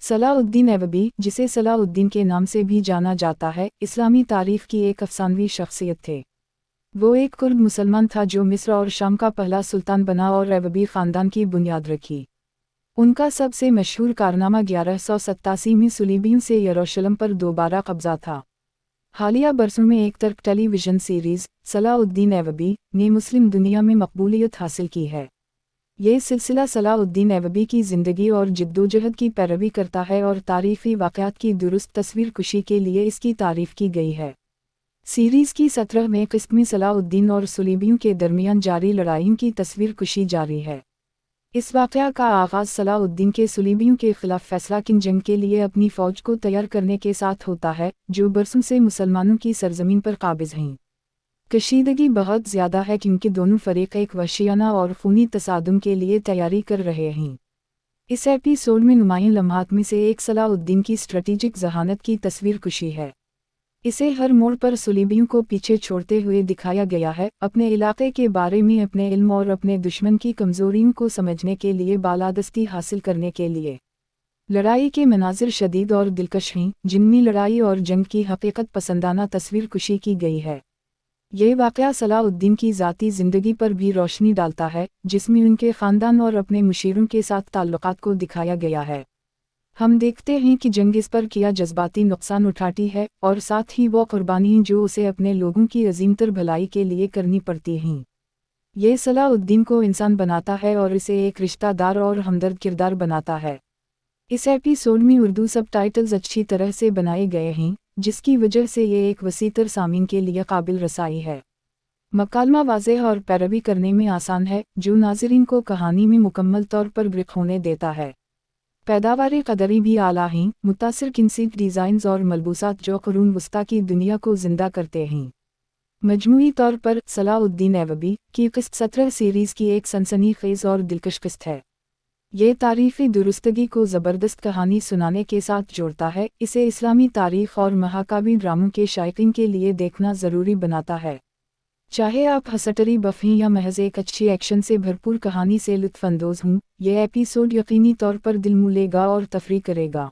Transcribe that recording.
सलाउद्दीन ऐवबी, जिसे सलाउद्दीन के नाम से भी जाना जाता है, इस्लामी तारीख की एक अफसानवी शख्सियत थे। वो एक कुर्द मुसलमान था जो मिस्र और शाम का पहला सुल्तान बना और ऐवबी ख़ानदान की बुनियाद रखी। उनका सबसे मशहूर कारनामा 1187 में सुलीबियों से यरूशलेम पर दोबारा कब्जा था। हालिया बरसों में एक तर्क टेलीविज़न सीरीज़ सलाउद्दीन ऐवबी ने मुस्लिम दुनिया में मकबूलियत हासिल की है। ये सिलसिला सलाउद्दीन ऐवबी की ज़िंदगी और जद्दोजहद की पैरवी करता है और तारीख़ी वाक़यात की दुरुस्त तस्वीर कुशी के लिए इसकी तारीफ़ की गई है। सीरीज़ की 17वें क़िस्त में सलाउद्दीन और सुलीबियों के दरमियान जारी लड़ाइयों की तस्वीर कुशी जारी है। इस वाक़या का आगाज़ सलाउद्दीन के सुलीबियों के ख़िलाफ़ फ़ैसला किन जंग के लिए अपनी फ़ौज को तैयार करने के साथ होता है, जो बरसों से मुसलमानों की सरज़मीन पर काबिज़ हैं। कशीदगी बहुत ज़्यादा है क्योंकि दोनों फ़रीक़ एक वहशियाना और खूनी तसादुम के लिए तैयारी कर रहे हैं। इस एपिसोड में नुमायां लम्हात में से एक सलाउद्दीन की स्ट्रेटेजिक ज़हानत की तस्वीर कुशी है। इसे हर मोड़ पर सुलीबियों को पीछे छोड़ते हुए दिखाया गया है, अपने इलाके के बारे में अपने इल्म और अपने दुश्मन की कमज़ोरियों को समझने के लिए बालादस्ती हासिल करने के लिए। लड़ाई के मनाजिर शदीद और दिलकश हैं, जिनमें लड़ाई और जंग की हकीकत पसंदाना तस्वीर कुशी की गई है। ये वाक़या सलाउद्दीन की ज़ाती ज़िंदगी पर भी रोशनी डालता है, जिसमें उनके ख़ानदान और अपने मुशीरों के साथ ताल्लुक़ात को दिखाया गया है। हम देखते हैं कि जंग इस पर किया जज्बाती नुकसान उठाती है और साथ ही वो क़ुरबानी जो उसे अपने लोगों की अज़ीमतर भलाई के लिए करनी पड़ती हैं। ये सलाउद्दीन को इंसान बनाता है और इसे एक रिश्तेदार और हमदर्द किरदार बनाता है। इस एपिसोड में उर्दू सबटाइटल्स अच्छी तरह से बनाए गए हैं, जिसकी वजह से ये एक वसीतर सामीन के लिए काबिल रसाई है। मकालमा वाज़ेह और पैरवी करने में आसान है, जो नाज़रीन को कहानी में मुकम्मल तौर पर ग्रिप होने देता है। पैदावार कदरी भी आला हैं, मुतासिर किनसीक डिज़ाइंस और मलबूसात जो क़ुरून वस्ता की दुनिया को ज़िंदा करते हैं। मजमूई तौर पर सलाउद्दीन ऐवबी की क़िस्त 17 सीरीज़ की एक सनसनीखेज़ और दिलकश क़िस्त है। ये तारीख़ी दुरुस्तगी को ज़बरदस्त कहानी सुनाने के साथ जोड़ता है, इसे इस्लामी तारीख़ और महाकावी ड्रामों के शायकीन के लिए देखना ज़रूरी बनाता है। चाहे आप हसटरी बफ़ हैं या महज एक अच्छी एक्शन से भरपूर कहानी से लुत्फ़अंदोज़ हों, ये एपिसोड यकीनी तौर पर दिल मोह लेगा और तफरीह करेगा।